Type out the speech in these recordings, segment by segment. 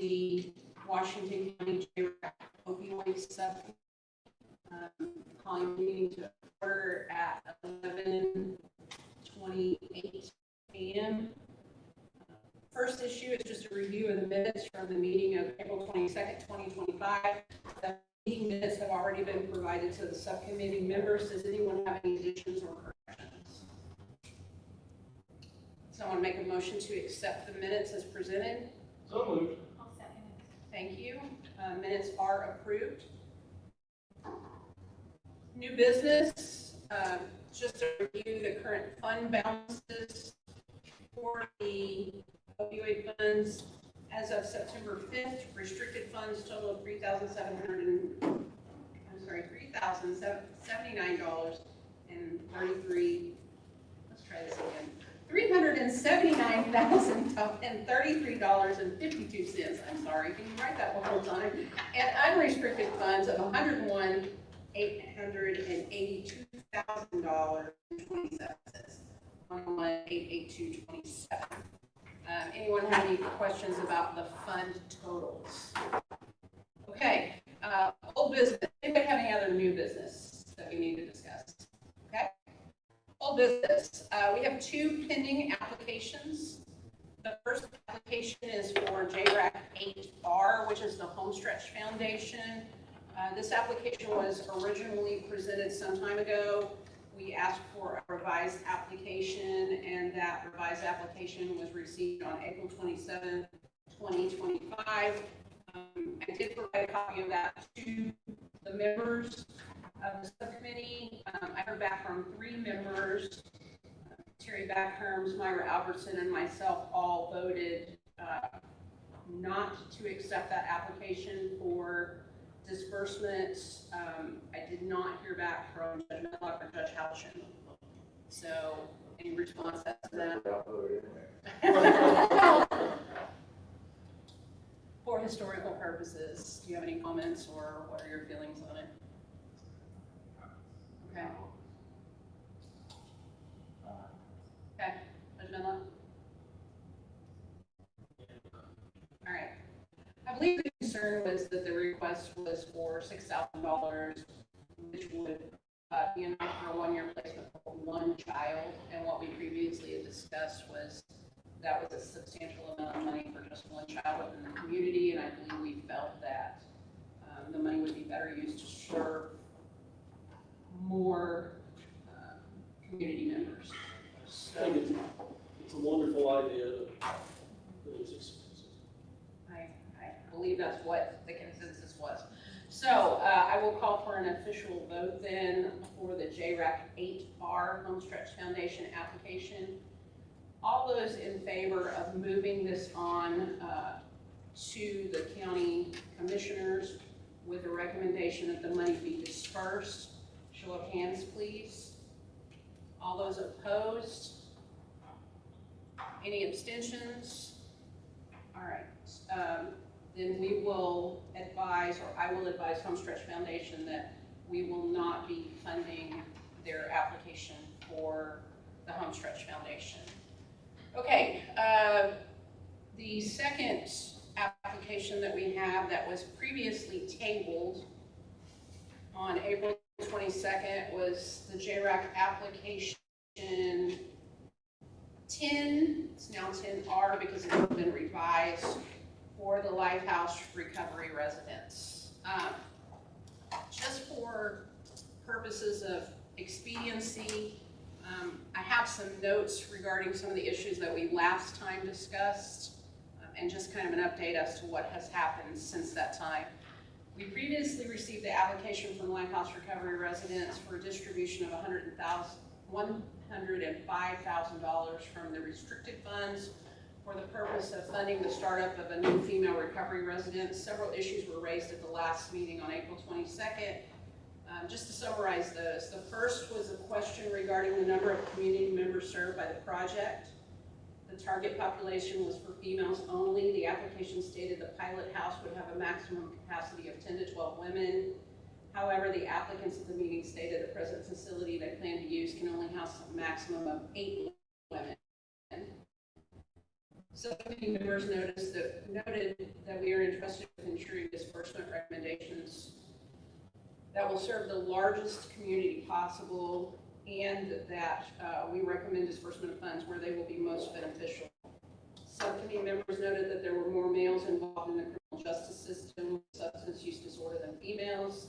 the Washington County JRAC Opioid Subcommittee. Calling the meeting to order at 11:28 a.m. First issue is just a review of the minutes from the meeting of April 22nd, 2025. The meeting minutes have already been provided to the subcommittee members. Does anyone have any additions or corrections? Someone make a motion to accept the minutes as presented? So moved. I'll second it. Thank you. Minutes are approved. New business, just to review the current fund balances for the opioid funds. As of September 5th, restricted funds total of $379.33. Let's try this again. $379,033.52. I'm sorry, can you write that one more time? And unrestricted funds of $101,882,000.27. 101,882.27. Anyone have any questions about the fund totals? Okay, old business. Anybody have any other new business that we need to discuss? Okay, old business. We have two pending applications. The first application is for JRAC 8R, which is the Homestretch Foundation. This application was originally presented some time ago. We asked for a revised application, and that revised application was received on April 27, 2025. I did provide a copy of that to the members of the subcommittee. I heard back from 3 members. Terry Backherms, Myra Albertson, and myself all voted not to accept that application for disbursements. I did not hear back from Judge Medlock or Judge Halshin. So, any response to that? For historical purposes, do you have any comments or what are your feelings on it? Okay. Okay, Judge Medlock? All right. I believe the concern was that the request was for $6,000, which would be enough for a one-year placement for one child. And what we previously had discussed was that was a substantial amount of money for just one child within the community. And I believe we felt that the money would be better used to serve more community members. So, I think it's a wonderful idea, but it's expensive. I believe that's what the consensus was. So I will call for an official vote then for the JRAC 8R Homestretch Foundation application. All those in favor of moving this on to the county commissioners with a recommendation that the money be dispersed, show of hands, please. All those opposed? Any abstentions? All right. Then we will advise, or I will advise Homestretch Foundation that we will not be funding their application for the Homestretch Foundation. Okay, the second application that we have that was previously tabled on April 22nd was the JRAC application 10. It's now 10R because it's been revised for the Lifehouse Recovery residents. Just for purposes of expediency, I have some notes regarding some of the issues that we last time discussed, and just kind of an update as to what has happened since that time. We previously received the application from Lifehouse Recovery residents for a distribution of $105,000 from the restricted funds for the purpose of funding the startup of a new female recovery residence. Several issues were raised at the last meeting on April 22nd. Just to summarize those, the first was a question regarding the number of community members served by the project. The target population was for females only. The application stated the pilot house would have a maximum capacity of 10 to 12 women. However, the applicants at the meeting stated the present facility they plan to use can only house a maximum of 8 women. Subcommittee members noted that we are interested in ensuring disbursement recommendations that will serve the largest community possible, and that we recommend disbursement of funds where they will be most beneficial. Subcommittee members noted that there were more males involved in the criminal justice system with substance use disorder than females.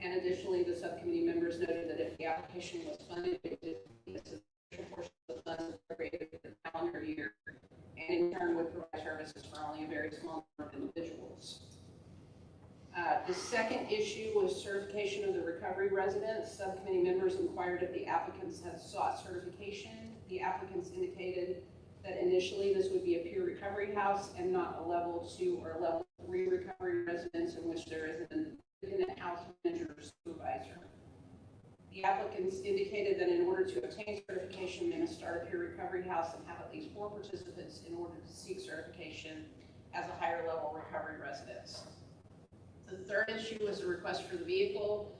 And additionally, the subcommittee members noted that if the application was funded, it would be a substantial portion of the funds appropriated for the calendar year, and in turn would provide services for only a very small number of individuals. The second issue was certification of the recovery residents. Subcommittee members inquired if the applicants had sought certification. The applicants indicated that initially this would be a peer recovery house and not a level 2 or level 3 recovery residence in which there is an independent house manager or supervisor. The applicants indicated that in order to obtain certification, they must start a peer recovery house and have at least 4 participants in order to seek certification as a higher level recovery residence. The third issue was the request for the vehicle.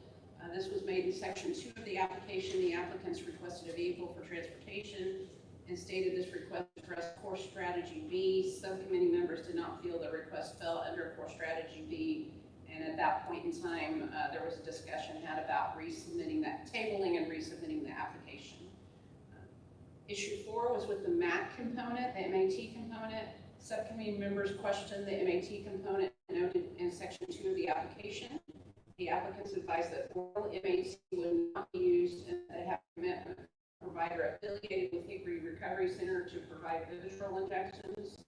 This was made in section 2 of the application. The applicants requested a vehicle for transportation and stated this request addressed core strategy B. Subcommittee members did not feel the request fell under core strategy B, and at that point in time, there was a discussion had about resubmitting that, tabling and resubmitting the application. Issue 4 was with the MAT component, the MAT component. Subcommittee members questioned the MAT component noted in section 2 of the application. The applicants advised that oral MAT would not be used and they have a commitment provider affiliated with Hickory Recovery Center to provide Vivitrol injections.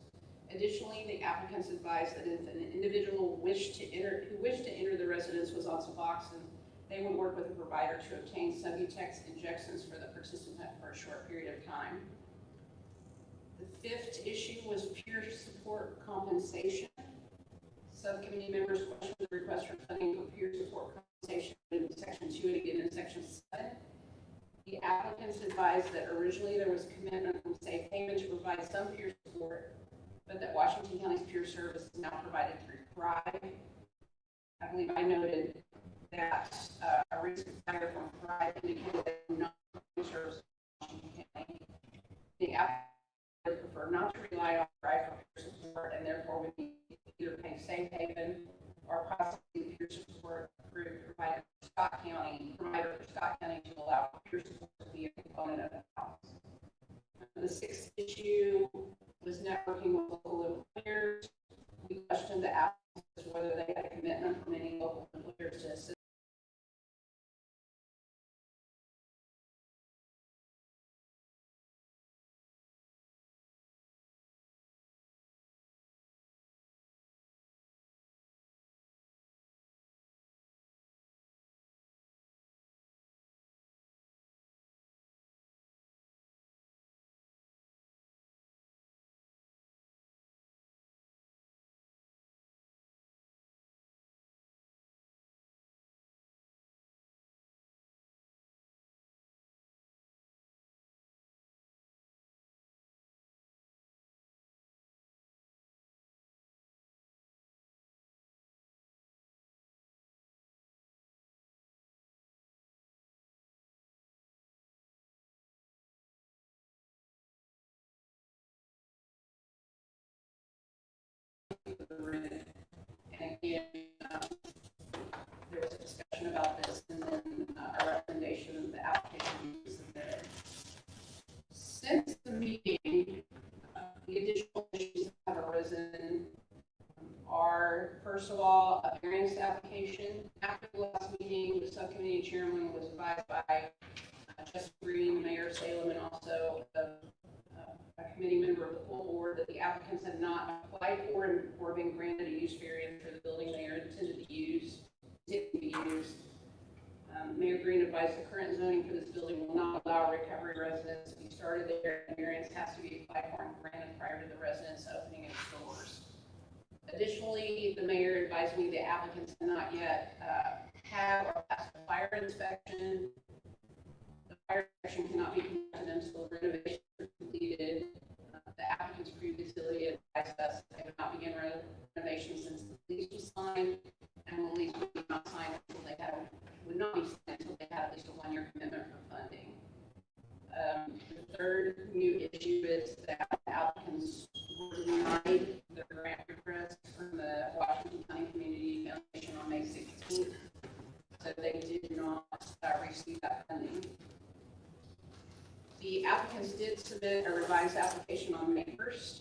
Additionally, the applicants advised that if an individual who wished to enter the residence was on Suboxone, they would work with a provider to obtain Subutex injections for the participant for a short period of time. The 5th issue was peer support compensation. Subcommittee members questioned the request for funding for peer support compensation in section 2 and again in section 7. The applicants advised that originally there was a commitment from Safe Haven to provide some peer support, but that Washington County's peer service is now provided through Thrive. I believe I noted that a recent hire from Thrive indicated that they were not providing service in Washington County. The applicants prefer not to rely on Thrive for peer support, and therefore would either pay Safe Haven or possibly peer support through provider for Scott County to allow peer support to be a component of the house. The 6th issue was networking with local employers. We questioned the applicants whether they had a commitment from any local employers to assist. And again, there was a discussion about this, and then a recommendation of the application was submitted. Since the meeting, the additional issues that have arisen are, first of all, a variance application. After the last meeting, the subcommittee chairman was advised by Jessica Green, the mayor of Salem, and also a committee member of the full board that the applicants had not applied for or been granted a use variance for the building they are intended to use. Mayor Green advised the current zoning for this building will not allow recovery residents to be started there, and variance has to be applied for and granted prior to the residents opening its doors. Additionally, the mayor advised me the applicants have not yet have or passed a fire inspection. The fire inspection cannot be conducted until renovation is completed. The applicants previously advised us they would not begin renovation since the lease was signed, and the lease would be not signed until they had at least a 1-year commitment for funding. The third new issue is that applicants were submit a revised application on May 1st.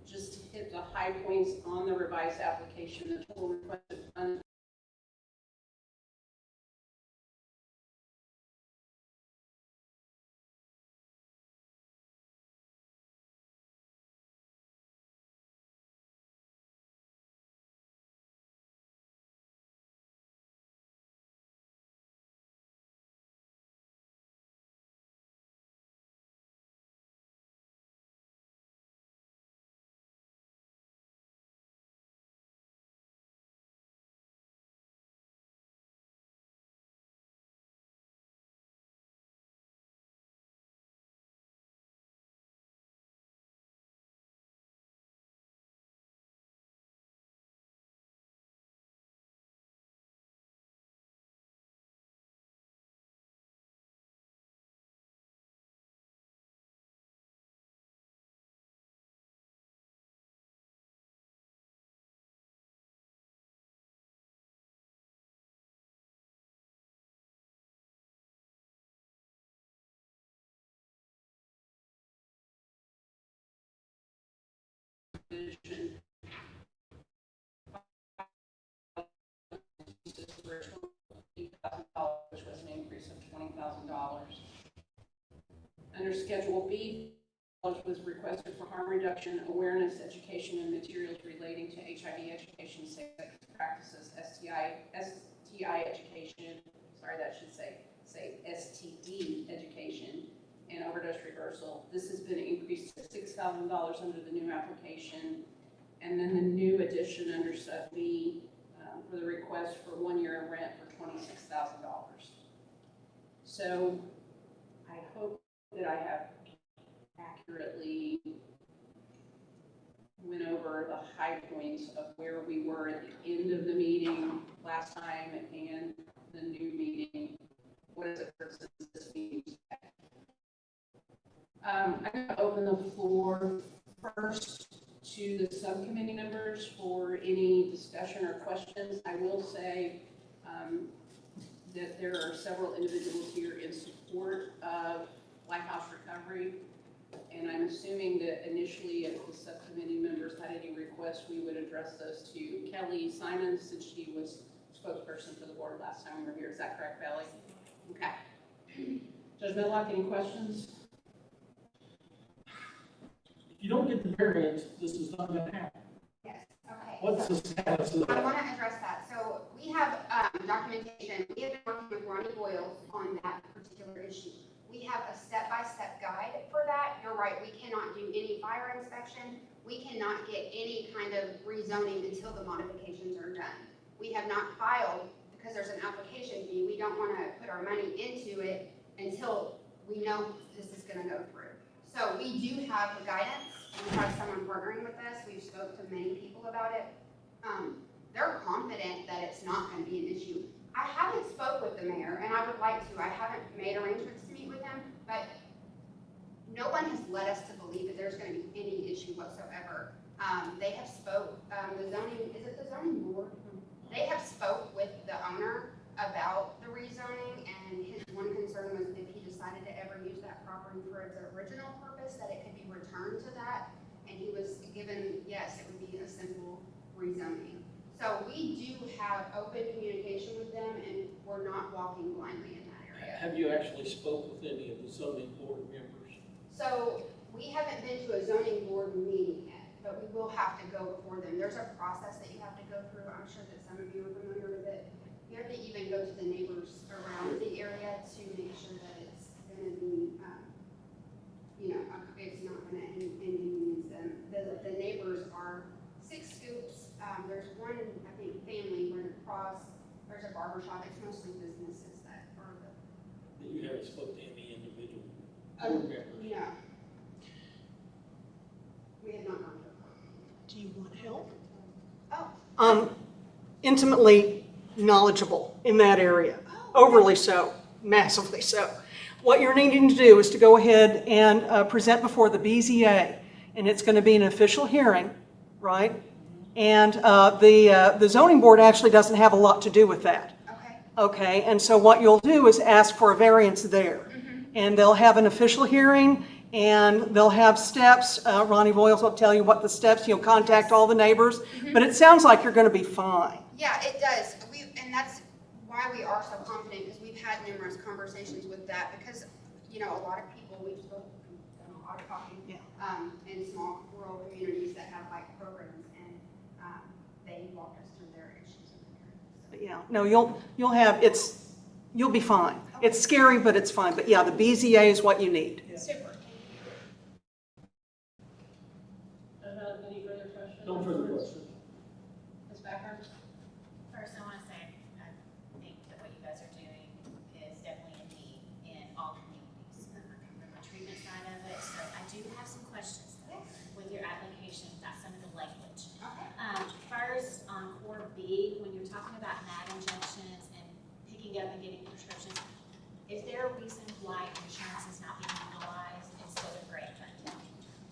Just to hit the high points on the revised application, the total requested funds division which was an increase of $20,000. Under Schedule B, was requested for harm reduction, awareness, education, and materials relating to HIV education, sex practices, STI education. Sorry, that should say STD education, and overdose reversal. This has been increased to $6,000 under the new application, and then the new addition under Sub B for the request for 1 year of rent for $26,000. So I hope that I have accurately went over the high points of where we were at the end of the meeting last time and the new meeting. What is it versus this meeting? I'm going to open the floor first to the subcommittee members for any discussion or questions. I will say that there are several individuals here in support of Lighthouse Recovery, and I'm assuming that initially if the subcommittee members had any requests, we would address those to Kelly Simons, since she was spokesperson for the board last time we were here. Is that correct, Kelly? Okay. Judge Medlock, any questions? If you don't get the variance, this is not going to happen. Yes, okay. What's the status of I that? want to address that. So we have documentation. We have been working with Ronnie Boyle on that particular issue. We have a step-by-step guide for that. You're right, we cannot do any fire inspection. We cannot get any kind of rezoning until the modifications are done. We have not filed because there's an application fee. We don't want to put our money into it until we know this is going to go through. So we do have the guidance. We have someone partnering with us. We've spoke to many people about it. They're confident that it's not going to be an issue. I haven't spoke with the mayor, and I would like to. I haven't made arrangements to meet with him, but no one has led us to believe that there's going to be any issue whatsoever. They have spoke, the zoning, is it the zoning board? They have spoke with the owner about the rezoning, and his one concern was if he decided to ever use that property for its original purpose, that it could be returned to that. And he was given, yes, it would be a simple rezoning. So we do have open communication with them, and we're not walking blindly in that area. Have you actually spoke with any of the zoning board members? So we haven't been to a zoning board meeting yet, but we will have to go before them. There's a process that you have to go through. I'm sure that some of you are familiar with it. You have to even go to the neighbors around the area to make sure that it's going to be, it's not going to inconvenience them. The neighbors are 6 scoops. There's one, I think, family right across. There's a barber shop. It's mostly businesses that are the. But you haven't spoke to any individual board members? No. We have not gone to a court. Do you want help? Oh. Intimately knowledgeable in that area, overly so, massively so. What you're needing to do is to go ahead and present before the BZA, and it's going to be an official hearing, right? And the zoning board actually doesn't have a lot to do with that. Okay. Okay, and so what you'll do is ask for a variance there. And they'll have an official hearing, and they'll have steps. Ronnie Boyles will tell you what the steps, contact all the neighbors, but it sounds like you're gonna be fine. Yeah, it does. And that's why we are so confident, because we've had numerous conversations with that, because, a lot of people, we've spoken, done a lot of talking, Yeah. in small rural communities that have like programs, and, they walked us through their issues. But yeah, no, you'll be fine. It's scary, but it's fine. But yeah, the BZA is what you need. Super. Any further questions? No further questions. Ms. Becker? First, I want to say, I think that what you guys are doing is definitely a need in all communities. I come from the treatment side of it, so I do have some questions though, with your application, about some of the language. Okay. First, on core B, when you're talking about MAG injections and picking up and getting prescriptions, is there a reason why insurance is not being utilized instead of grant funding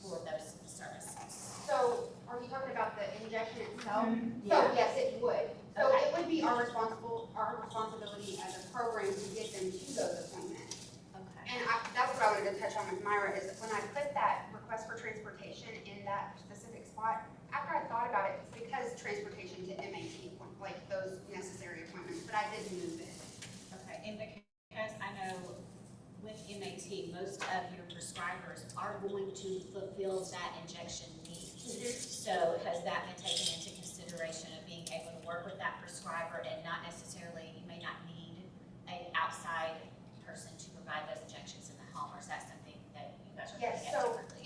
for those services? So, are you talking about the injection itself? So, Yeah. yes, it would. So Okay. it would be our responsibility as a program to get them to those appointments. Okay. And that's what I wanted to touch on with Myra, is when I put that request for transportation in that specific spot, after I thought about it, it's because transportation to MAT, like those necessary appointments, but I did move it. Okay, and because I know with MAT, most of your prescribers are going to fulfill that injection need. So has that been taken into consideration of being able to work with that prescriber and not necessarily, you may not need an outside person to provide those injections in the home, or is that something that you guys are Yes, looking at so differently?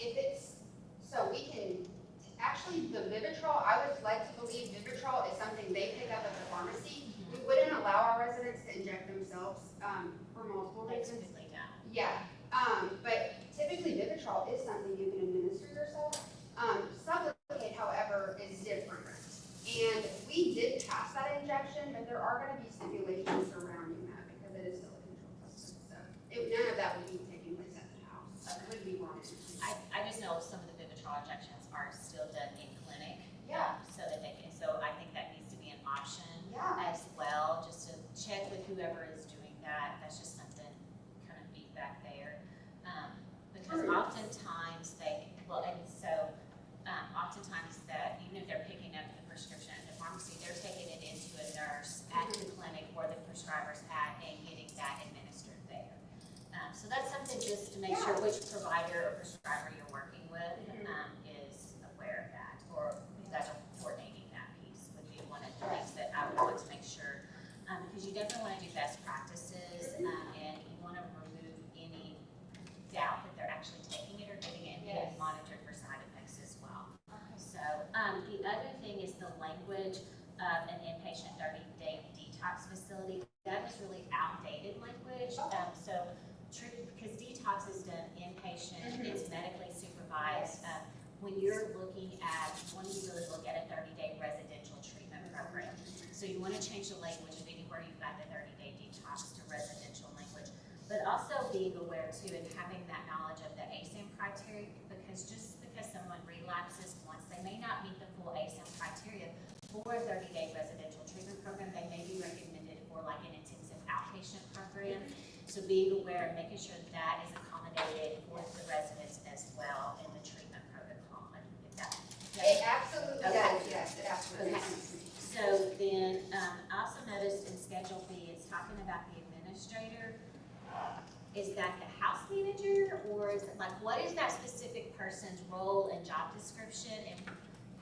we can, actually, the Vivitrol, I would like to believe Vivitrol is something they pick up at the pharmacy. We wouldn't allow our residents to inject themselves, for multiple That's reasons. typically done. Yeah, but typically Vivitrol is something you can administer yourself. Sublocade, however, is different. And we did pass that injection, but there are gonna be stipulations surrounding that because it is still a controlled substance. So none of that would be taking place at the house. It would be brought in. I just know some of the Vivitrol injections are still done in clinic. Yeah. So that they can, so I think that needs to be an option. Yeah. As well, just to check with whoever is doing that, that's just something, kind of feedback there. Because oftentimes oftentimes that, even if they're picking up the prescription at the pharmacy, they're taking it into a nurse at the clinic where the prescriber's at and getting that administered there. So that's something just to make sure which provider or prescriber you're working with, is aware of that, or you guys are coordinating that piece would be one of the things that I would want to make sure, because you definitely want to do best practices, and you want to remove any doubt that they're actually taking it or getting it and being monitored for side effects as well. So, the other thing is the language of an inpatient 30-day detox facility. That is really outdated language. Because detox is done inpatient, it's medically supervised. When you're looking at, when you really look at a 30-day residential treatment program. So you want to change the language of anywhere you've got the 30-day detox to residential language. But also being aware too and having that knowledge of the ASAM criteria, because just because someone relapses once, they may not meet the full ASAM criteria for a 30-day residential treatment program. They may be recommended for like an intensive outpatient program. So being aware and making sure that is accommodated for the residents as well in the treatment protocol. It absolutely Okay. does, yes, it absolutely Okay. does. So then, I also noticed in Schedule B, it's talking about the administrator. Is that the house manager, or is it like, what is that specific person's role and job description, and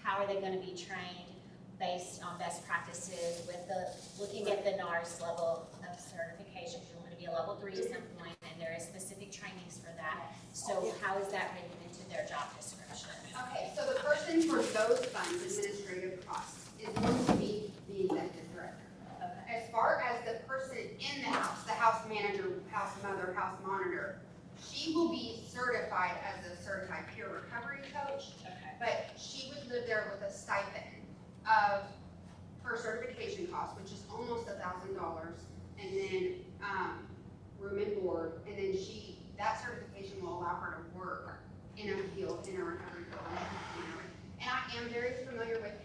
how are they gonna be trained based on best practices with looking at the NARS level of certification? You want to be a level 3 at some point, and there is specific trainings for that. So how is that written into their job description? Okay, so the person for those funds, administrative costs, is going to be the executive director. Okay. As far as the person in the house manager, house mother, house monitor, she will be certified as a certified peer recovery coach, Okay. but she would live there with a stipend of her certification cost, which is almost $1,000, and then, room and board, and then that certification will allow her to work in a field, in a recovery program. And I am very familiar with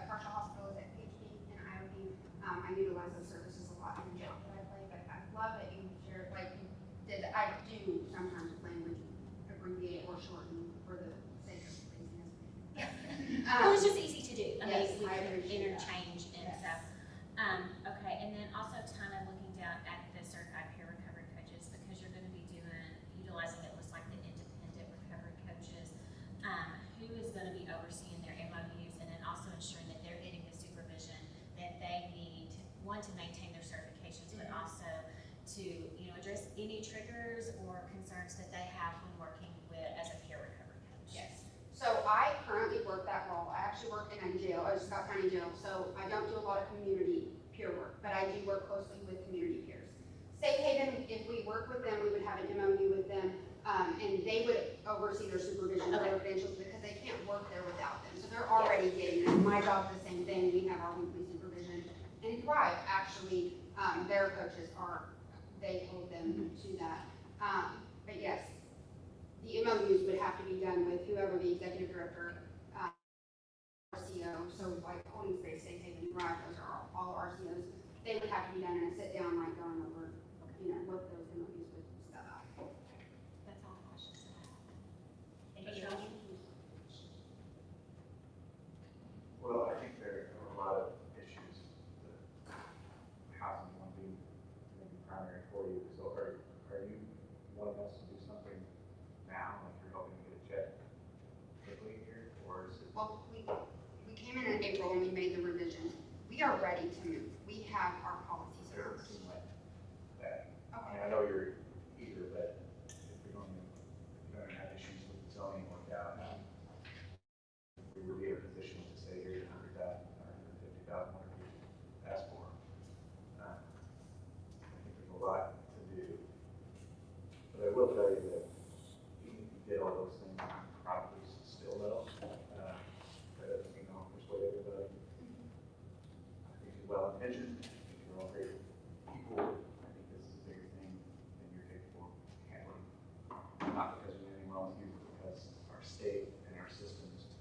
partial hospitals at PHP and IOP. I utilize those services a lot in the job that I play, but I love that you shared, like you did, I do sometimes language interchange and stuff. Okay, and then also kind of looking down at the certified peer recovery coaches, because you're gonna be utilizing it was like the independent recovery coaches, who is gonna be overseeing their MOUs, and then also ensuring that they're getting the supervision that they need, one, to maintain their certifications, but also to, address any triggers or concerns that they have when working with, as a peer recovery coach. Yes. So I currently work that role. I actually work in a jail, Scott County Jail, so I don't do a lot of community peer work, but I do work closely with community peers. Safe Haven, if we work with them, we would have an MOU with them, and they would oversee their supervision of their credentials because they can't work there without them. So they're already getting it. My job's the same thing. We have our weekly supervision. And Thrive, actually, their coaches they hold them to that. But yes, the MOUs would have to be done with whoever the executive director, RCO, so like Holding Space, Safe Haven, Thrive, those are all RCOs. They would have to be done in a sit down, like going over, what those MOUs would stuff. That's all the questions I have. Any Any other- Well, I think there are a lot of issues. The housing one being maybe primary for you. So are you wanting us to do something now, like you're hoping to get a check quickly here, or is it? Well, we came in April and we made the revision. We are ready to move. We have our policies. It doesn't seem like that. I Okay. mean, I know you're eager, but if we're going to have issues with zoning worked out, we would be in a position to say, here's 100,000 or 150,000, whatever you ask for. I think there's a lot to do. But I will tell you that even if you did all those things, you probably still know. That doesn't mean I'll persuade everybody. I think you're well intentioned. I think you're all great people. I think this is a bigger thing than you're capable of handling. Not because there's anything wrong with you, but because our state and our systems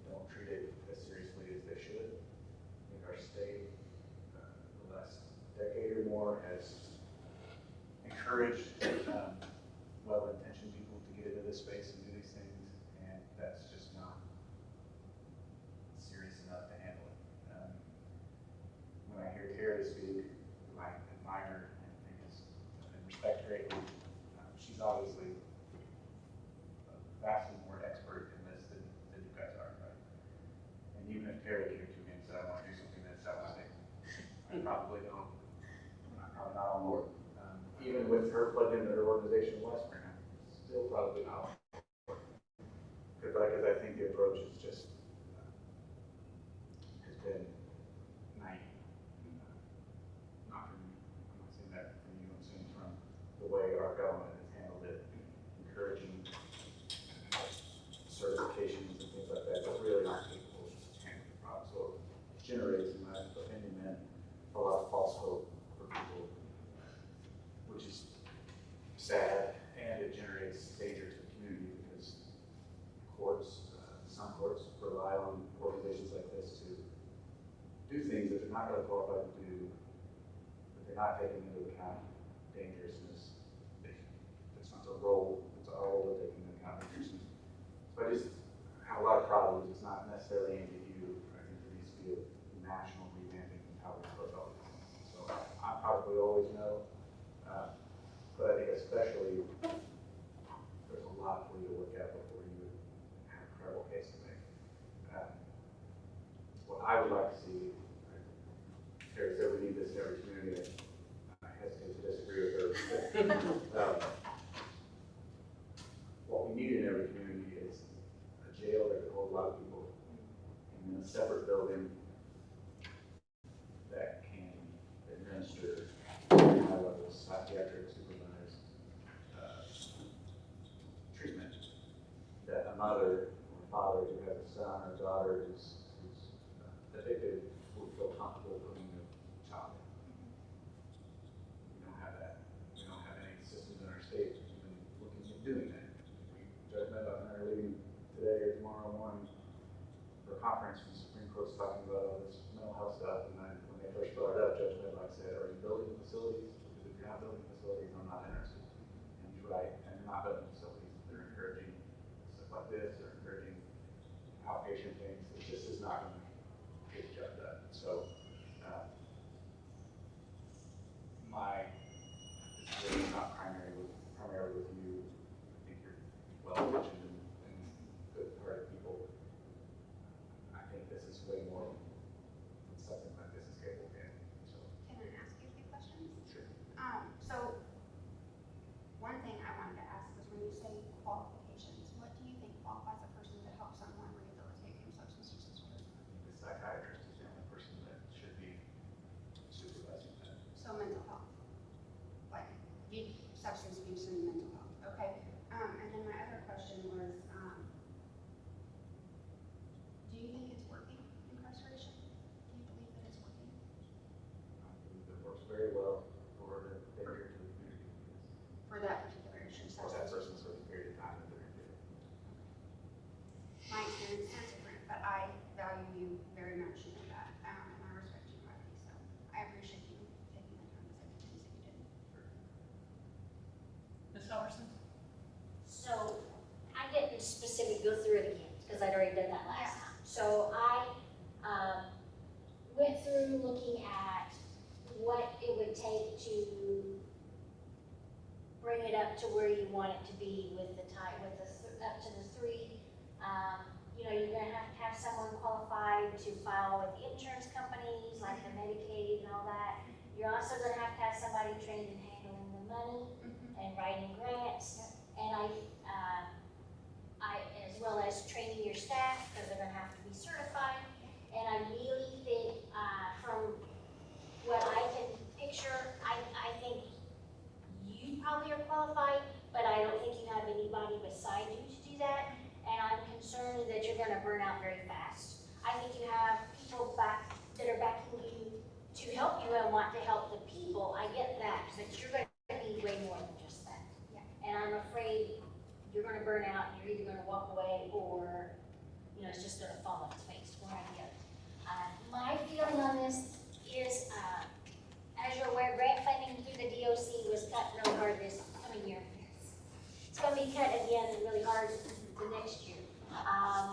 don't treat it as seriously as they should. I think our state, the last decade or more, has encouraged well-intentioned people to get into this space and do these things, and that's just not serious enough to handle it. When I hear Terry speak, who I admire and think is and respect greatly, she's obviously vastly more expert in this than you guys are, right? And even if Terry came to me and said, I want to do something that's outstanding, I probably don't. I'm probably not on board. Even with her plugged into her organization, Western, still probably not. Because I think the approach is just has been naive. Not from me. I'm not saying that from you. I'm saying from the way our government has handled it, encouraging certifications and things like that that really aren't capable of handling the problem. So it generates, in my opinion, then a lot of false hope for people, which is sad, and it generates danger to the community because some courts rely on organizations like this to do things that they're not really qualified to do, but they're not taking into account dangerousness. It's not their role, it's our role to take into account dangerousness. So I just have a lot of problems. It's not necessarily aimed at you. I think there needs to be a national revamping of how we approach all these things. So I probably always know. But I think especially there's a lot for you to look at before you have a credible case to make. What I would like to see, Terry said we need this in every community. I hesitate to disagree with her. But, what we need in every community is a jail that can hold a lot of people, and then a separate building that can administer high-level psychiatric supervised treatment, that a mother or father who has a son or daughter who's addicted would feel comfortable putting their child in. We don't have that. We don't have any systems in our state even looking at doing that. Judge Medlock and I are leaving today or tomorrow morning for a conference from the Supreme Court's talking about all this mental health stuff, and when they first brought it up, Judge Medlock said, are you building facilities? Because if you're not building facilities, I'm not interested. And he's right, and they're not building facilities. They're encouraging stuff like this, they're encouraging outpatient things. It just is not going to get the job done. consideration of that, and I respect you, Rodney, so I appreciate you taking the time to say the things that you did. Ms. Halverson? So I didn't specifically go through it again, because I'd already done that last time. So I went through looking at what it would take to bring it up to where you want it to be with the time, up to the three. You're gonna have to have someone qualified to file with the insurance companies, like the Medicaid and all that. You're also gonna have to have somebody trained in handling the money and writing grants. And as well as training your staff, because they're gonna have to be certified. And I really think, from what I can picture, I think you probably are qualified, but I don't think you have anybody beside you to do that. And I'm concerned that you're gonna burn out very fast. I think you have people that are backing you to help you and want to help the people. I get that, but you're gonna need way more than just that. Yeah. And I'm afraid you're gonna burn out, you're either gonna walk away or, it's just gonna fall on its face, one or the other. My feeling on this is, as you're aware, grant funding through the DOC was cut really hard this coming year. It's gonna be cut again really hard the next year.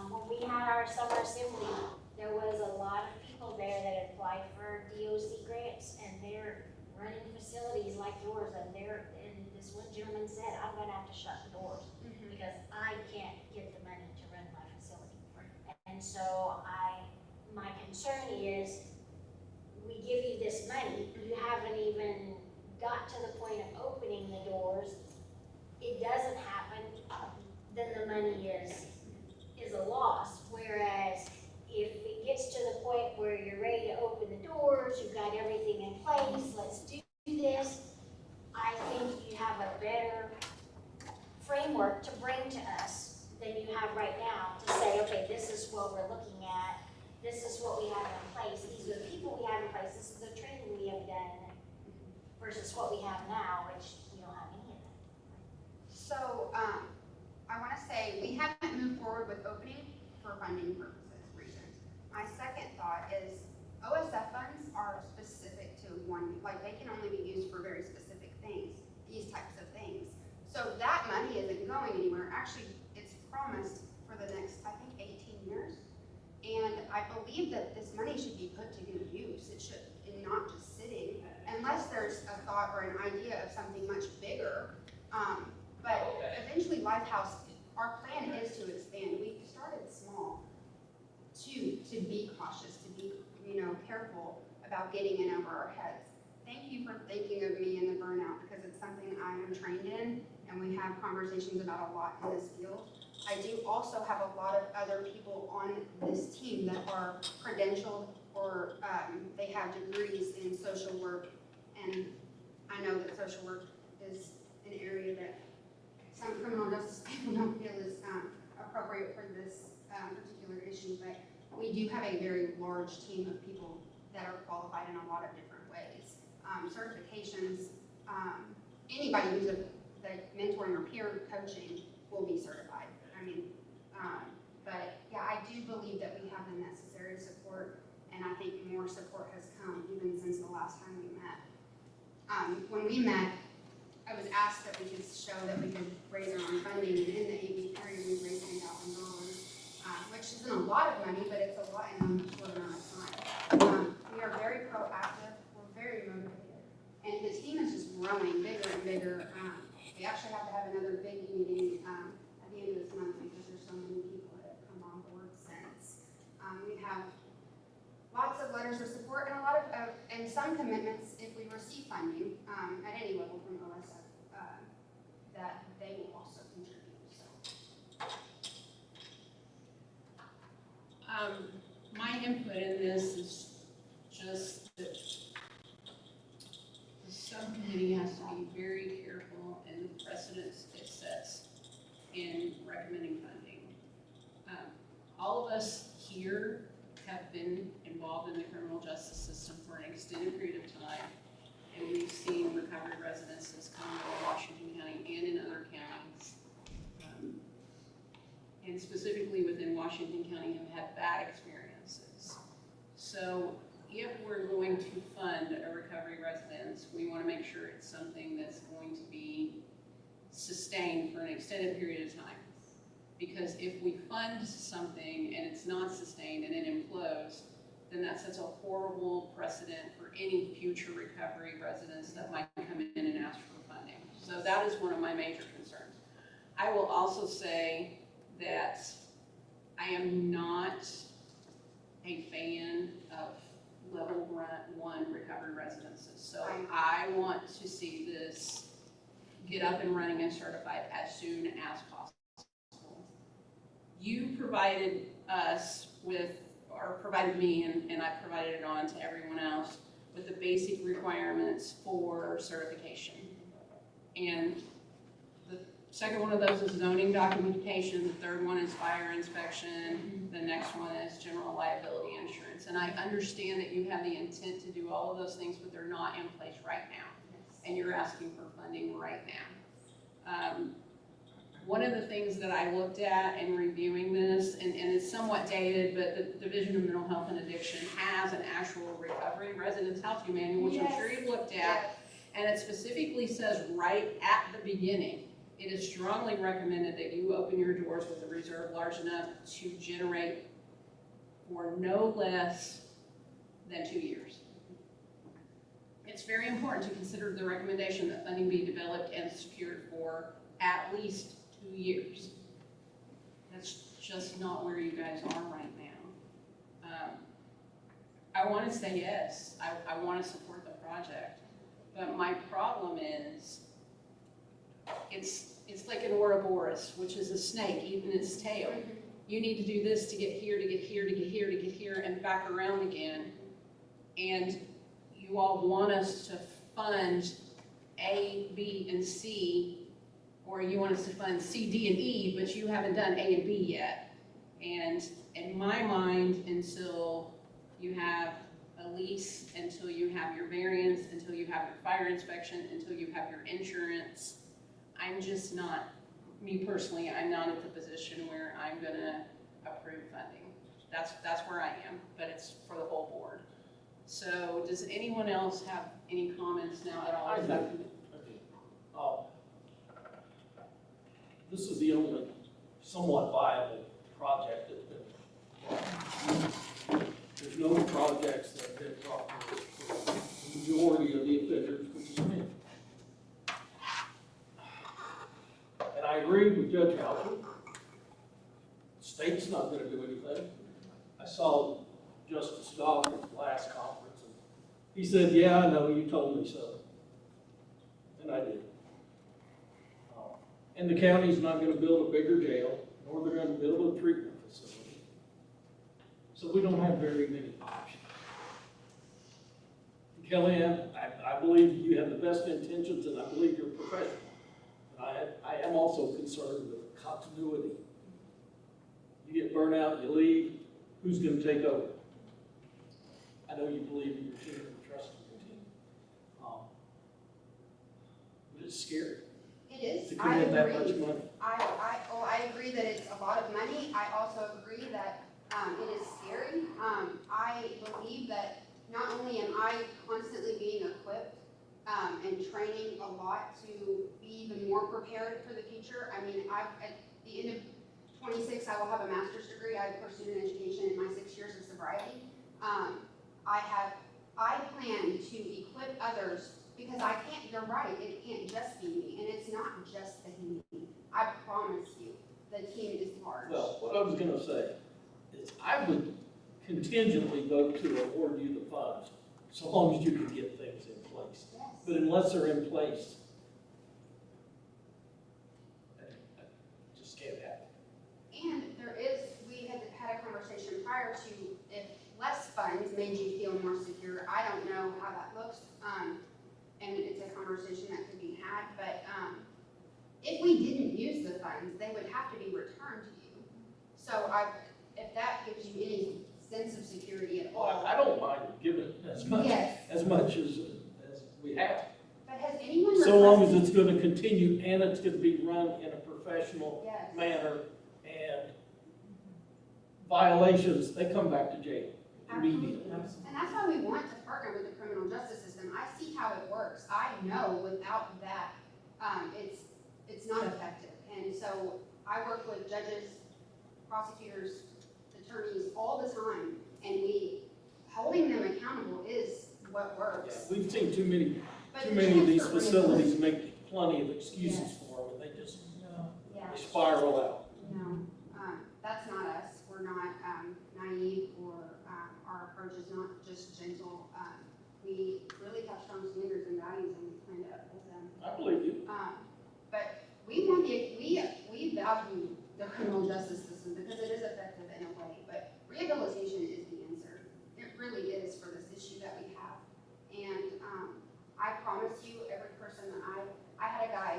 When we had our summer assembly, there was a lot of people there that applied for DOC grants, and they're running facilities like yours, and this one gentleman said, I'm gonna have to shut the doors because I can't get the money to run my facility. And so my concern is, we give you this money, you haven't even got to the point of opening the doors, it doesn't happen, then the money is a loss. Whereas if it gets to the point where you're ready to open the doors, you've got everything in place, let's do this, I think you have a better framework to bring to us than you have right now to say, okay, this is what we're looking at, this is what we have in place, these are the people we have in place, this is the training we have done, versus what we have now, which we don't have any of that. So, I wanna say, we haven't moved forward with opening for funding purposes, reasons. My second thought is, OSF funds are specific to one, like, they can only be used for very specific things, these types of things. So that money isn't going anywhere, actually, it's promised for the next, I think, 18 years. And I believe that this money should be put to good use, it should, and not just sitting, unless there's a thought or an idea of something much bigger. But eventually Lifehouse, our plan is to expand. We started small to be cautious, to be, careful about getting in over our heads. Thank you for thinking of me in the burnout, because it's something I am trained in, and we have conversations about a lot in this field. I do also have a lot of other people on this team that are credentialed or they have degrees in social work, and I know that social work is an area that some criminal justice people don't feel is appropriate for this particular issue, but we do have a very large team of people that are qualified in a lot of different ways. Certifications, anybody who's like mentoring or peer coaching will be certified. But yeah, I do believe that we have the necessary support, and I think more support has come even since the last time we met. When we met, I was asked that we could show that we could raise our own funding, and in the AV period, we raised $10,000, which isn't a lot of money, but it's a lot in a short amount of time. We are very proactive, we're very motivated, and the team is just growing bigger and bigger. We actually have to have another big meeting at the end of this month because there's so many people that have come on board since. We have lots of letters of support and a lot of, and some commitments if we receive funding at any level from OSF, that they will also contribute, so. My input in this is just that the subcommittee has to be very careful in the precedents it sets in recommending funding. All of us here have been involved in the criminal justice system for an extended period of time, and we've seen recovered residences come to Washington County and in other counties, and specifically within Washington County have had bad experiences. So if we're going to fund a recovery residence, we want to make sure it's something that's going to be sustained for an extended period of time. Because if we fund something and it's not sustained and it implodes, then that sets a horrible precedent for any future recovery residents that might come in and ask for funding. So that is one of my major concerns. I will also say that I am not a fan of level 1 recovery residences. So I want to see this get up and running and certified as soon as possible. You provided us with, or provided me, and I provided it on to everyone else, with the basic requirements for certification. And the second one of those is zoning documentation, the third one is fire inspection, the next one is general liability insurance. And I understand that you have the intent to do all of those things, but they're not in place right now. And you're asking for funding right now. One of the things that I looked at in reviewing this, and it's somewhat dated, but the Division of Mental Health and Addiction has an actual recovery residence housing manual, which I'm sure you've looked at, and it specifically says right at the beginning, it is strongly recommended that you open your doors with a reserve large enough to generate for no less than 2 years. It's very important to consider the recommendation that funding be developed and secured for at least 2 years. That's just not where you guys are right now. I want to say yes, I want to support the project, but my problem is it's like an Ouroboros, which is a snake eating its tail. You need to do this to get here, to get here, to get here, to get here, and back around again. And you all want us to fund A, B, and C, or you want us to fund C, D, and E, but you haven't done A and B yet. And in my mind, until you have a lease, until you have your variance, until you have your fire inspection, until you have your insurance, I'm just not, me personally, I'm not at the position where I'm gonna approve funding. That's where I am, but it's for the whole board. So does anyone else have any comments now that all is up? This is the only somewhat viable project that's been, there's no projects that have been brought to the majority of the offenders, which is me. And I agree with Judge Hauser. The state's not gonna do anything. I saw Justice Goff at the last conference, and he said, yeah, I know, you told me so. And I did. And the county's not gonna build a bigger jail, nor they're gonna build a treatment facility. So we don't have very many options. Kellyanne, I believe you have the best intentions, and I believe you're professional. And I am also concerned with continuity. You get burnt out, you leave, who's gonna take over? I know you believe in your team and trust in your team. But it's scary. It is, To I commit that much agree. money. I agree that it's a lot of money. I also agree that, it is scary. I believe that not only am I constantly being equipped, and training a lot to be even more prepared for the future. I mean, at the end of 26, I will have a master's degree. I've pursued an education in my 6 years of sobriety. I plan to equip others because you're right, it can't just be me, and it's not just the me. I promise you, the team is large. Well, what I was gonna say is I would contingently vote to award you the funds, so long as you can get things in place. Yes. But unless they're in place, it just can't happen. And we had a conversation prior to if less funds made you feel more secure. I don't know how that looks, and it's a conversation that could be had, but if we didn't use the funds, they would have to be returned to you. So if that gives you any sense of security at all. Well, I don't mind giving as much, Yes. as much as we have. But has anyone So long as requested- it's gonna continue and it's gonna be run in a professional Yes. manner, and violations, they come back to jail. If immediately. And that's why we want to partner with the criminal justice system. I see how it works. I know without that, it's not effective. And so I work with judges, prosecutors, attorneys all the time, and holding them accountable is what Yeah, works. we've seen too many But of the these transfer facilities make plenty of excuses for them, and they just, Yeah. they spiral out. No, that's not us. We're not naive, or our approach is not just gentle. We really have strong standards and values, and we plan to uphold them. I believe you. But we value the criminal justice system because it is effective in a way, but rehabilitation is the answer. It really is for this issue that we have. And I promise you, every person that I had a guy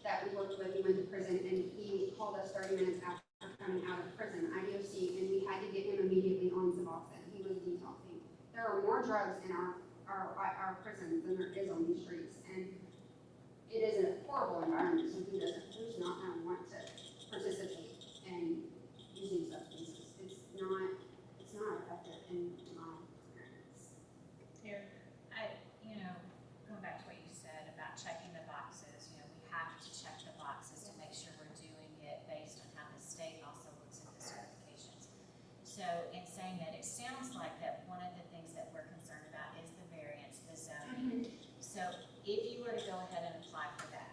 that we worked with, he went to prison, and he called us 30 minutes after coming out of prison, IDOC, and we had to get him immediately on Suboxone. He was detoxing. There are more drugs in our prisons than there is on these streets, and it is a horrible environment, so who's not going to want to participate in using substances? It's not effective in my experience. Going back to what you said about checking the boxes, we have to check the boxes to make sure we're doing it based on how the state also looks at the certifications. So in saying that, it sounds like that one of the things that we're concerned about is the variance, the zoning. So if you were to go ahead and apply for that,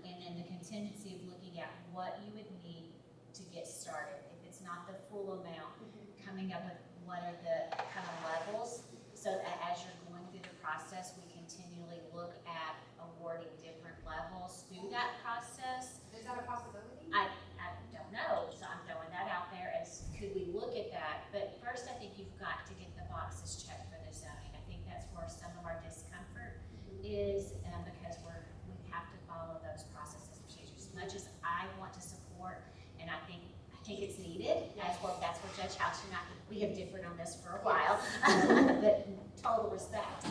and then the contingency of looking at what you would need to get started, if it's not the full amount, coming up with what are the kind of levels, so that as you're going through the process, we continually look at awarding different levels through that process. Is that a possibility? I don't know, so I'm throwing that out there as, could we look at that? But first, I think you've got to get the boxes checked for the zoning. I think that's where some of our discomfort is, because we have to follow those processes and procedures. As much as I want to support, and I think it's needed, that's where Judge House and I, we have differed on this for a while, but total respect.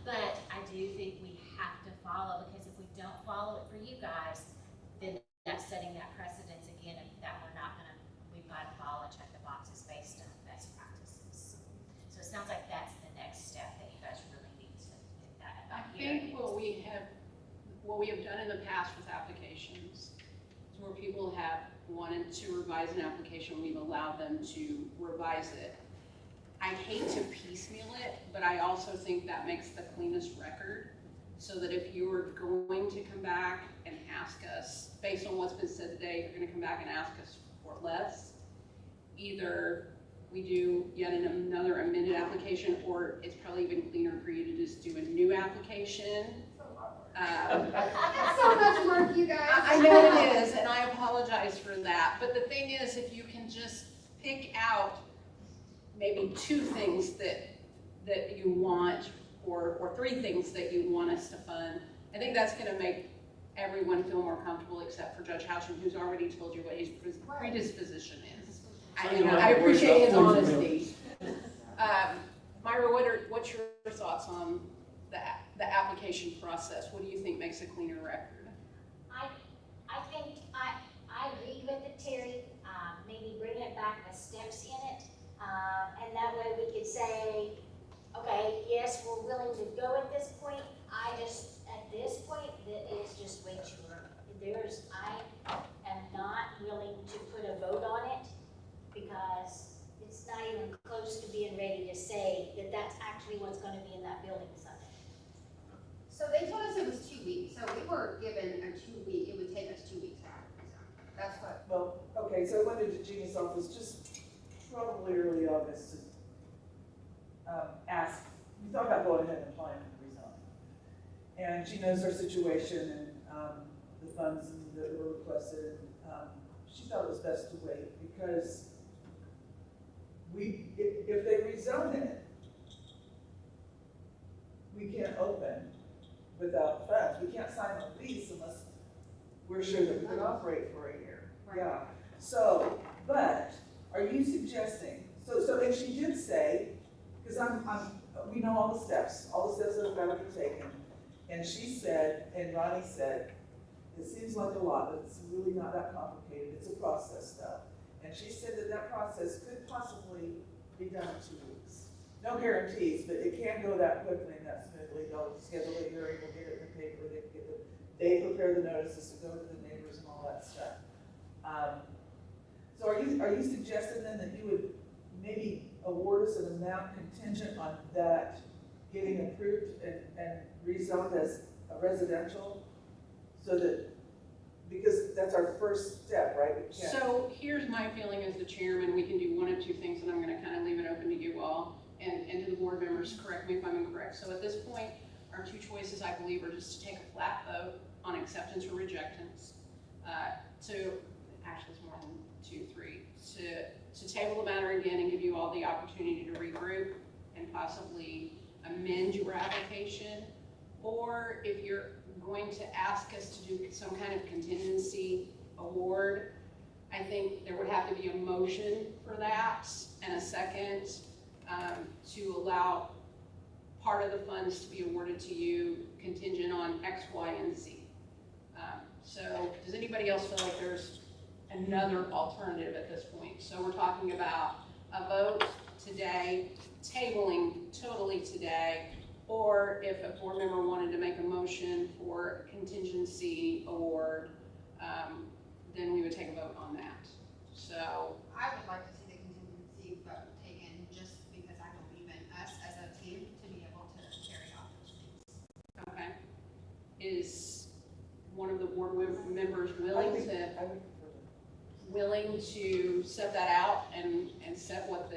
But I do think we have to follow, because if we don't follow it for you guys, then that's setting that precedence again, and that we've got to follow and check the boxes based on best practices. So it sounds like that's the next step that you guys really need to get that. I think what we have done in the past with applications is where people have wanted to revise an application, we've allowed them to revise it. I hate to piecemeal it, but I also think that makes the cleanest record, so that if you are going to come back and ask us, based on what's been said today, you're gonna come back and ask us for less, either we do yet another amended application, or it's probably even cleaner for you to just do a new application. That's so much work, you guys. I know it is, and I apologize for that, but the thing is, if you can just pick out maybe 2 things that you want, or 3 things that you want us to fund, I think that's gonna make everyone feel more comfortable, except for Judge Houchin, who's already told you what his predisposition is. I appreciate his honesty. Myra, what's your thoughts on the application process? What do you think makes a cleaner record? I think I agree with it, Terry. Maybe bring it back with steps in it, and that way we could say, okay, yes, we're willing to go at this point. At this point, that is just way too early. I am not willing to put a vote on it, because it's not even close to being ready to say that that's actually what's going to be in that building Sunday. So they told us it was 2 weeks, so we were given a 2-week, it would take us 2 weeks to have it rezoned. That's what. Well, okay, so I went into Jeannie's office just probably early August to ask, we thought about going ahead and applying for the rezoning. And she knows our situation and the funds that were requested. She thought it was best to wait, because if they rezone it, we can't open without funds. We can't sign a lease unless we're sure that we can operate for a year. Right. Yeah. So, but are you suggesting, so and she did say, because we know all the steps that have got to be taken. And she said, and Ronnie said, it seems like a lot, but it's really not that complicated. It's a process stuff. And she said that that process could possibly be done in 2 weeks. No guarantees, but it can go that quickly and that smoothly. They'll schedule a hearing, we'll get it in the paper, they prepare the notices to go to the neighbors and all that stuff. So are you suggesting then that you would maybe award us an amount contingent on that getting approved and rezoned as a residential? So that, because that's our first step, right? We can't- So here's my feeling as the chairman, we can do one of two things, and I'm gonna kind of leave it open to you all, and to the board members, correct me if I'm incorrect. So at this point, our two choices, I believe, are just to take a flat vote on acceptance or rejectance, actually it's more than 2, 3, to table the matter again and give you all the opportunity to regroup and possibly amend your application, or if you're going to ask us to do some kind of contingency award, I think there would have to be a motion for that and a second to allow part of the funds to be awarded to you contingent on X, Y, and Z. So does anybody else feel like there's another alternative at this point? So we're talking about a vote today, tabling totally today, or if a board member wanted to make a motion for contingency award, then we would take a vote on that. So, I would like to see the contingency vote taken, just because I believe in us as a team to be able to carry out those things. okay. Is one of the board members willing to, I would prefer that. willing to set that out and set what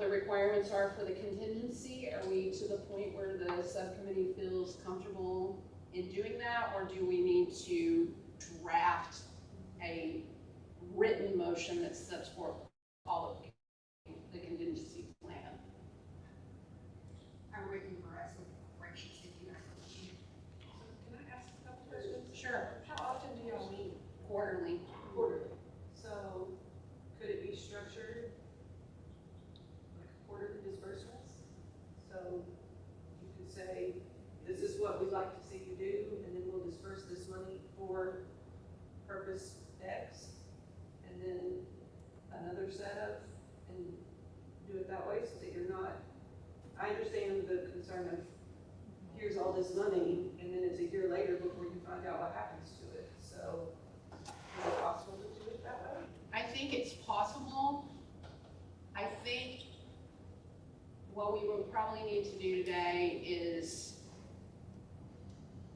the requirements are for the contingency? Are we to the point where the subcommittee feels comfortable in doing that, or do we need to draft a written motion that sets forth all of the contingency plan? I'm waiting for us with corrections if you guys are looking. Can I ask a couple questions? Sure. How often do y'all meet? Quarterly. Quarterly. So could it be structured like quarterly disbursements? So you could say, this is what we'd like to see you do, and then we'll disperse this money for purpose X, and then another setup, and do it that way so that you're not, I understand the concern of, here's all this money, and then it's a year later before you find out what happens to it. So is it possible to do it that way? I think it's possible. I think what we would probably need to do today is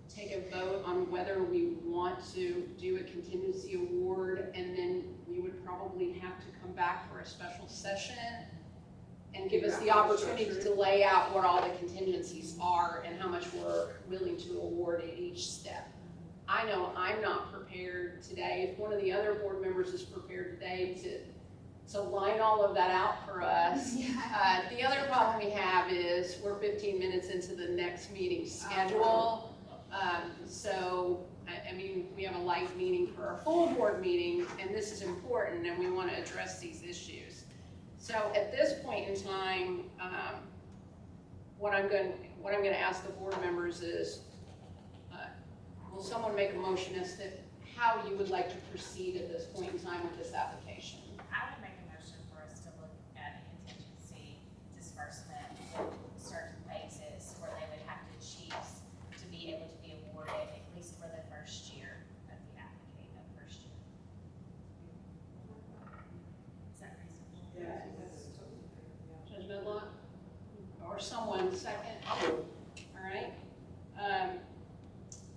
take a vote on whether we want to do a contingency award, and then we would probably have to come back for a special session and give us the opportunity to lay out what all the contingencies are and how much we're willing to award at each step. I know I'm not prepared today. If one of the other board members is prepared today to line all of that out for us. The other problem we have is we're 15 minutes into the next meeting schedule. So, I mean, we have a light meeting for our full board meeting, and this is important, and we want to address these issues. So at this point in time, what I'm going to ask the board members is, will someone make a motion as to how you would like to proceed at this point in time with this application? I would make a motion for us to look at a contingency disbursement with certain phases where they would have to achieve to be able to be awarded, at least for the first year of the application, of first year. Is that reasonable? Yeah, I think that's totally fair, yeah. Judge Medlock? Or someone second? All right.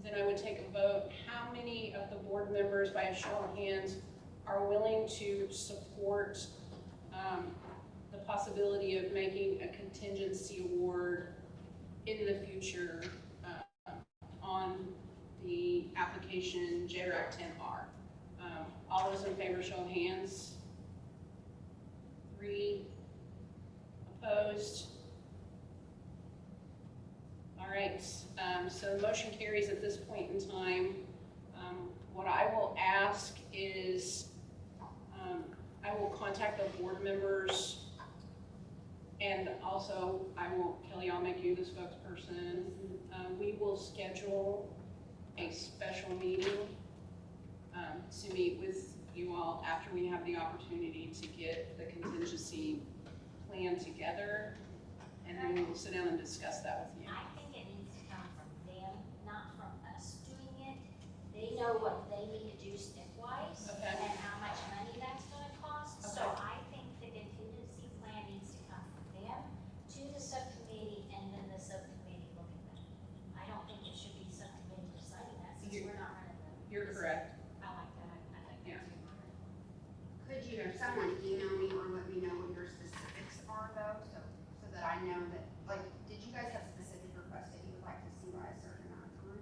Then I would take a vote. How many of the board members, by a show of hands, are willing to support the possibility of making a contingency award in the future on the application JRAC 10R? All those in favor, show of hands. 3 opposed. All right, so the motion carries at this point in time. What I will ask is, I will contact the board members, and also Kelly, I'll make you the spokesperson. We will schedule a special meeting to meet with you all after we have the opportunity to get the contingency plan together, and then we will sit down and discuss that with you. I think it needs to come from them, not from us doing it. They know what they need to do stepwise Okay. and how much money that's gonna cost. So Okay. I think the contingency plan needs to come from them to the subcommittee and then the subcommittee look at that. I don't think it should be subcommittee deciding that since we're not running the. You're correct. I like that, I think Yeah. that's too. Could you, or someone email me or let me know what your specifics are though, so that I know that, like, did you guys have specific requests that you would like to see by a certain amount of time?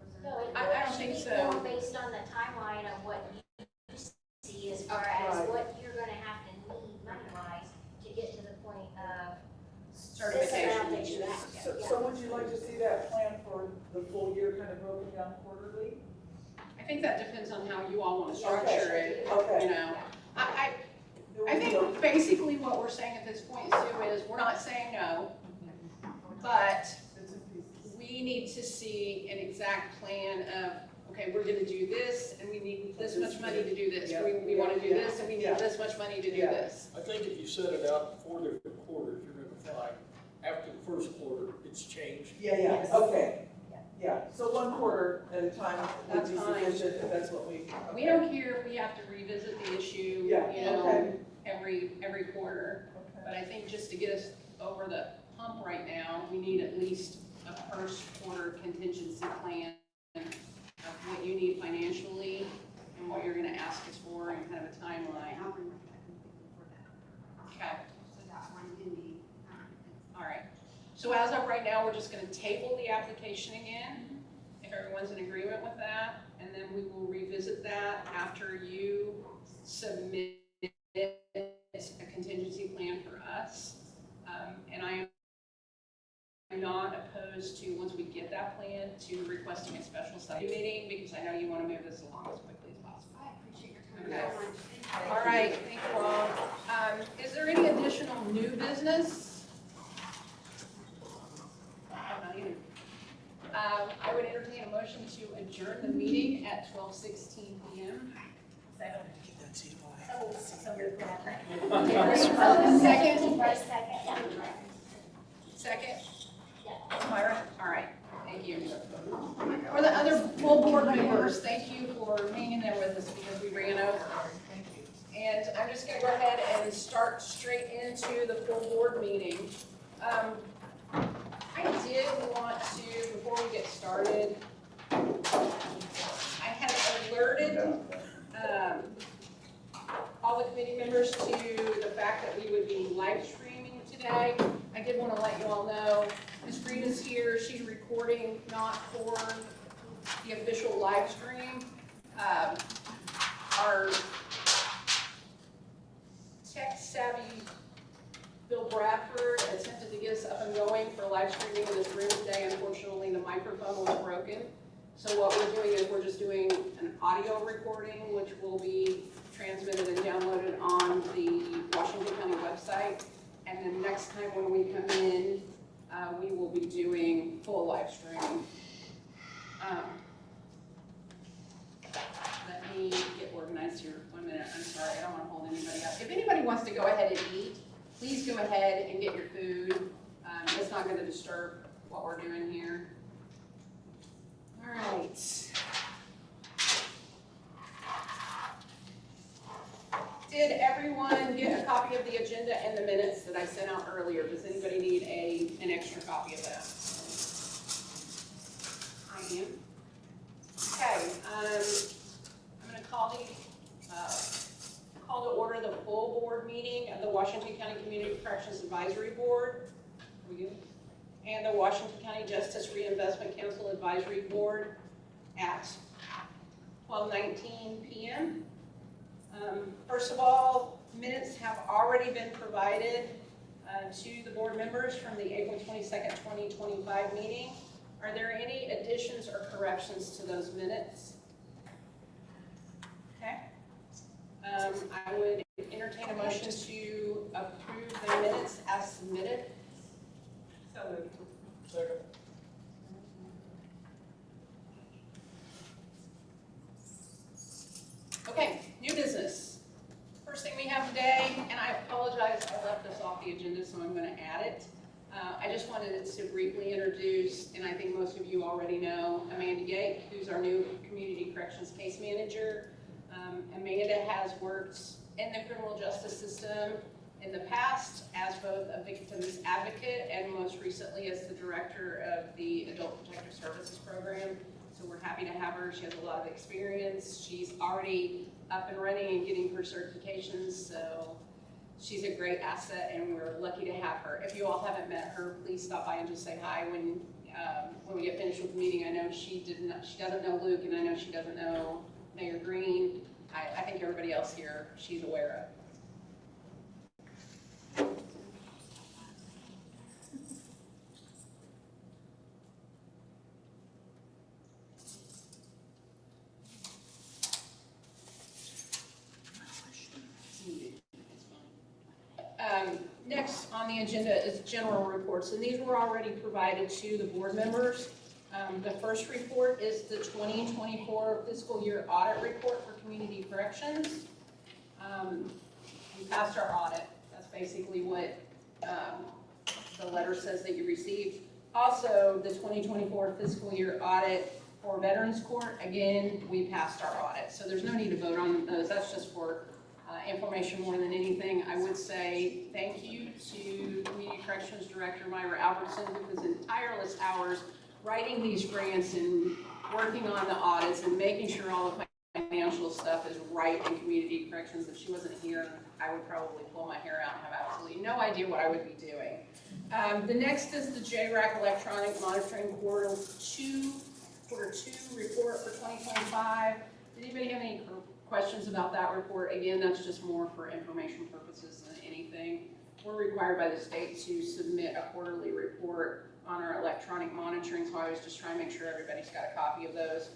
Was there? No, it I don't think should be more so. based on the timeline of what you see as far Okay. as Right. what you're gonna have to need money-wise to get to the point of this Certification. amount that you have. So would you like to see that plan for the full year kind of broken down quarterly? I think that depends on how you all want to structure it, Okay. you know. I think basically what we're saying at this point, Sue, is we're not saying no, but Bits and pieces. we need to see an exact plan of, okay, we're gonna do this, and we need this much money to do this. We wanna do this, and we need this much money to do Yeah. this. I think if you set it out 4 different quarters, you're gonna find after the first quarter, it's changed. Yeah, okay. Yeah, so one quarter at a time would That's be fine. sufficient if that's what we. We don't care if we have to revisit the issue, Yeah, you know, okay. every quarter. Okay. But I think just to get us over the hump right now, we need at least a first quarter contingency plan of what you need financially and what you're gonna ask us for and kind of a timeline. I'll bring that completely for that, Okay, so that one can be, all right. So as of right now, we're just gonna table the application again, if everyone's in agreement with that, and then we will revisit that after you submit a contingency plan for us. And I am not opposed to, once we get that plan, to requesting a special study meeting, because I know you wanna move this along as quickly as possible. I appreciate your time Okay. so much. Thank you. All right, thank you all. Is there any additional new business? Oh, not even. I would entertain a motion to adjourn the meeting at 12:16 PM. Second? First, second. Second? Yeah. Myra? All right, thank you. For the other full board members, thank you for hanging there with us because we ran over. Thank you. And I'm just gonna go ahead and start straight into the full board meeting. I did want to, before we get started, I had alerted, all the committee members to the fact that we would be live streaming today. I did wanna let you all know, Ms. Rita's here, she's recording, not for the official live stream. Our tech savvy Bill Bradford attempted to get us up and going for live streaming in this room today. Unfortunately, the microphone was broken. So what we're doing is we're just doing an audio recording, which will be transmitted and downloaded on the Washington County website. And then next time when we come in, we will be doing full live streaming. Let me get organized here. 1 minute, I'm sorry, I don't want to hold anybody up. If anybody wants to go ahead and eat, please go ahead and get your food. It's not going to disturb what we're doing here. All right. Did everyone get a copy of the agenda and the minutes that I sent out earlier? Does anybody need an extra copy of that? I am. Okay, I'm gonna call to order the full board meeting of the Washington County Community Corrections Advisory Board. Are we good? And the Washington County Justice Reinvestment Council Advisory Board at 12:19 p.m. First of all, minutes have already been provided to the board members from the April 22nd, 2025 meeting. Are there any additions or corrections to those minutes? Okay. I would entertain a motion to approve the minutes as submitted. So moved. Second. apologize, I left this off the agenda, so I'm gonna add it. I just wanted to briefly introduce, and I think most of you already know, Amanda Yake, who's our new Community Corrections Case Manager. Amanda has worked in the criminal justice system in the past as both a victim's advocate and most recently as the director of the Adult Protective Services Program. So we're happy to have her. She has a lot of experience. She's already up and running and getting her certifications, so she's a great asset and we're lucky to have her. If you all haven't met her, please stop by and just say hi when we get finished with the meeting. I know she doesn't know Luke, and I know she doesn't know Mayor Green. I think everybody else here she's aware of. Next on the agenda is general reports, and these were already provided to the board members. The first report is the 2024 fiscal year audit report for community corrections. We passed our audit. That's basically what the letter says that you received. Also, the 2024 fiscal year audit for Veterans Court, again, we passed our audit. So there's no need to vote on those. That's just for information more than anything. I would say thank you to Community Corrections Director Myra Albertson, who was in tireless hours writing these grants and working on the audits and making sure all the financial stuff is right in community corrections. If she wasn't here, I would probably pull my hair out and have absolutely no idea what I would be doing. The next is the JRAC Electronic Monitoring Quarter 2 report for 2025. Did anybody have any questions about that report? Again, that's just more for information purposes than anything. We're required by the state to submit a quarterly report on our electronic monitoring, so I was just trying to make sure everybody's got a copy of those.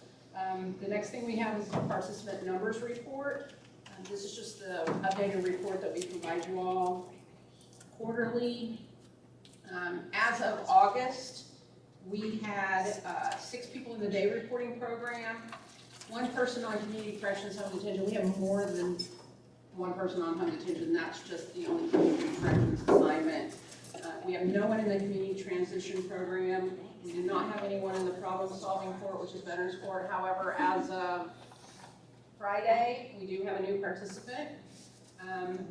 The next thing we have is the participant numbers report. This is just the updated report that we provide you all quarterly. As of August, we had 6 people in the day reporting program, 1 person on community corrections home detention. We have more than 1 person on home detention. That's just the only community corrections assignment. We have no one in the community transition program. We do not have anyone in the problem-solving court, which is Veterans Court. However, as of Friday, we do have a new participant.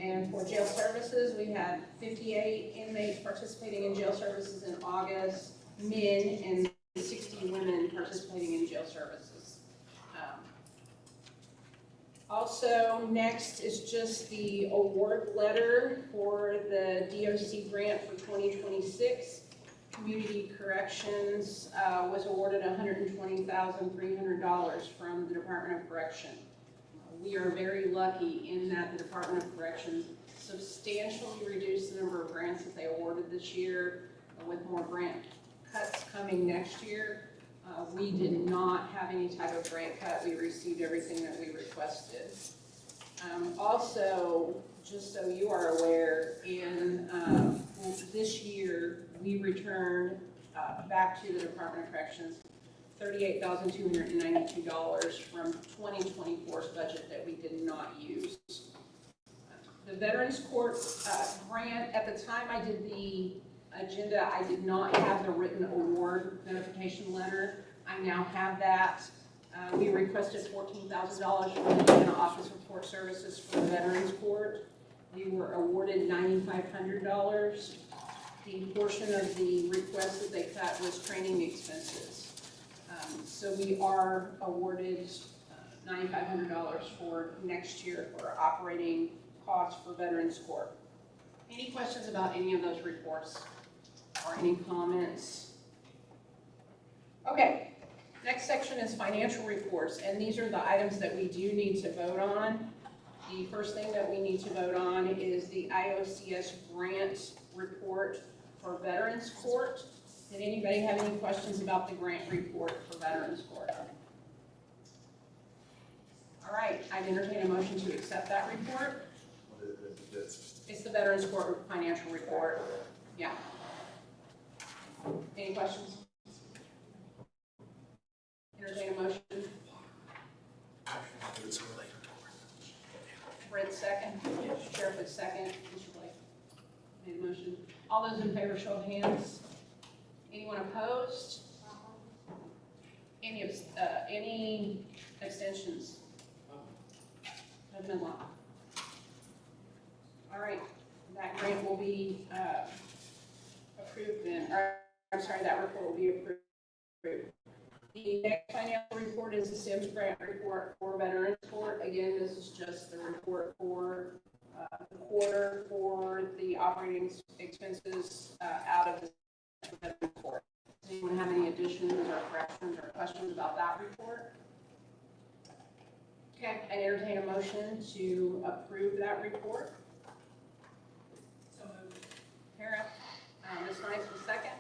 And for jail services, we had 58 inmates participating in jail services in August, men, and 60 women participating in jail services. Also, next is just the award letter for the DOC grant for 2026. Community Corrections was awarded $120,300 from the Department of Correction. We are very lucky in that the Department of Corrections substantially reduced the number of grants that they awarded this year, with more grant cuts coming next year. We did not have any type of grant cut. We received everything that we requested. Also, just so you are aware, in this year, we returned back to the Department of Corrections $38,292 from 2024's budget that we did not use. The Veterans Court grant, at the time I did the agenda, I did not have the written award notification letter. I now have that. We requested $14,000 from the Indiana Office of Court Services for the Veterans Court. We were awarded $9,500. The portion of the request that they cut was training expenses. So we are awarded $9,500 for next year for operating costs for Veterans Court. Any questions about any of those reports or any comments? Okay, next section is financial reports, and these are the items that we do need to vote on. The first thing that we need to vote on is the IOCS grant report for Veterans Court. Did anybody have any questions about the grant report for Veterans Court? All right, I'd entertain a motion to accept that report. What is this? It's the Veterans Court financial report. Yeah. Any questions? Entertain a motion. Brett second. Sheriff is second. Mr. Blake. Made a motion. All those in favor, show of hands. Anyone opposed? Any abstentions? Judge Medlock. All right, that grant will be approved then, or, I'm sorry, that report will be approved. The next financial report is the Sims grant report for Veterans Court. Again, this is just the report for the quarter for the operating expenses out of the Veterans Court. Does anyone have any additions or corrections or questions about that report? Okay, I entertain a motion to approve that report. So moved. Kara, Ms. Nice was second.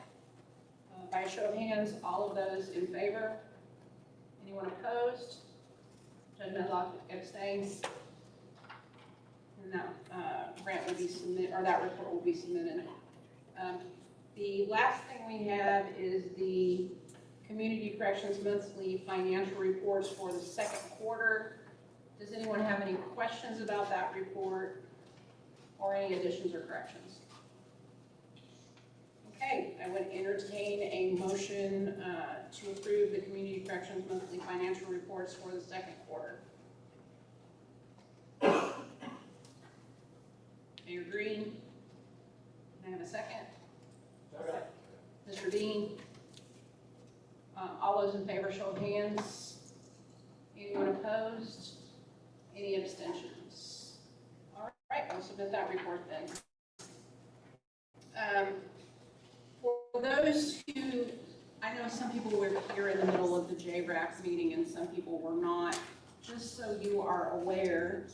By a show of hands, all of those in favor? Anyone opposed? Judge Medlock abstains. No, grant will be submitted, or that report will be submitted. The last thing we have is the Community Corrections Monthly Financial Reports for the second quarter. Does anyone have any questions about that report or any additions or corrections? Okay, I would entertain a motion to approve the Community Corrections Monthly Financial Reports for the second quarter. Mayor Green, can I have a second? Mr. Dean? All those in favor, show of hands. Anyone opposed? Any abstentions? All right, I'll submit that report then. For those who, I know some people were here in the middle of the JRAC meeting and some people were not, just so you are aware.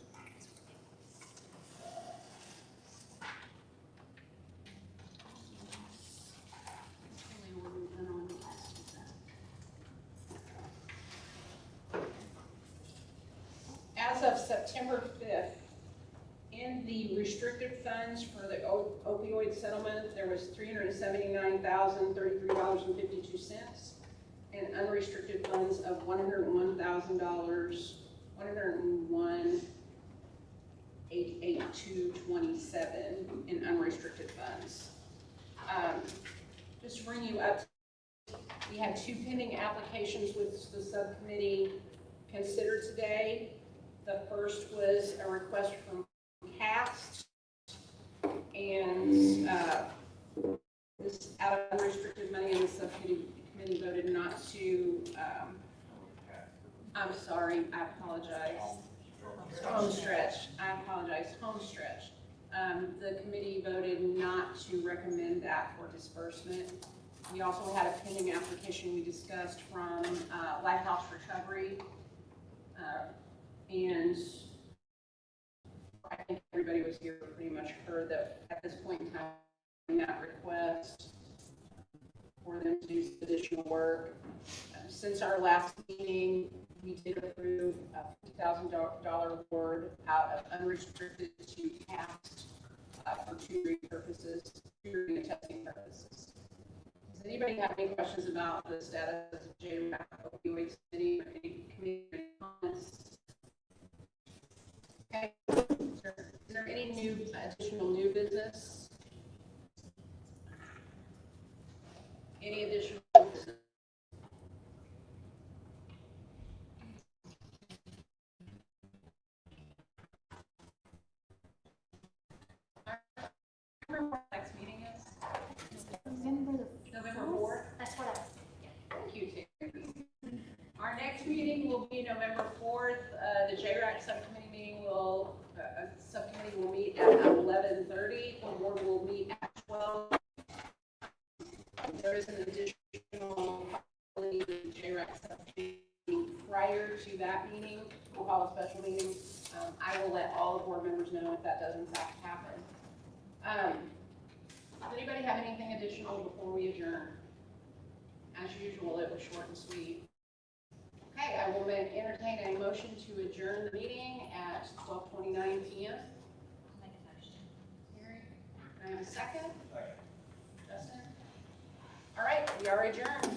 As of September 5th, in the restricted funds for the opioid settlement, there was $379,033.52, and unrestricted funds of $101,000, $101,882.27 in unrestricted funds. Just to bring you up, we had 2 pending applications with the subcommittee considered today. The first was a request from CAST, and this out of unrestricted money, and the subcommittee voted not to, I'm sorry, I apologize. Homestretch, I apologize, Homestretch. The committee voted not to recommend that for disbursement. We also had a pending application we discussed from Lighthouse Recovery, and I think everybody was here pretty much heard that at this point in time, that request for them to do some additional work. Since our last meeting, we did approve a $50,000 award out of unrestricted to CAST for 2 purposes, 2 testing purposes. Does anybody have any questions about the status of JRAC Opioid Subcommittee or any community comments? Okay. Is there any additional new business? Any additional business? Remember what our next meeting is? November 4th? That's what I, Thank you, Terry. Our next meeting will be November 4th. The JRAC subcommittee meeting will, subcommittee will meet at 11:30. The board will meet at 12. There is an additional JRAC subcommittee prior to that meeting. We'll call a special meeting. I will let all the board members know if that does in fact happen. Does anybody have anything additional before we adjourn? As usual, it was short and sweet. Okay, I will entertain a motion to adjourn the meeting at 12:29 p.m. I'll make a motion. Can I have a second? Justin? All right, we are adjourned.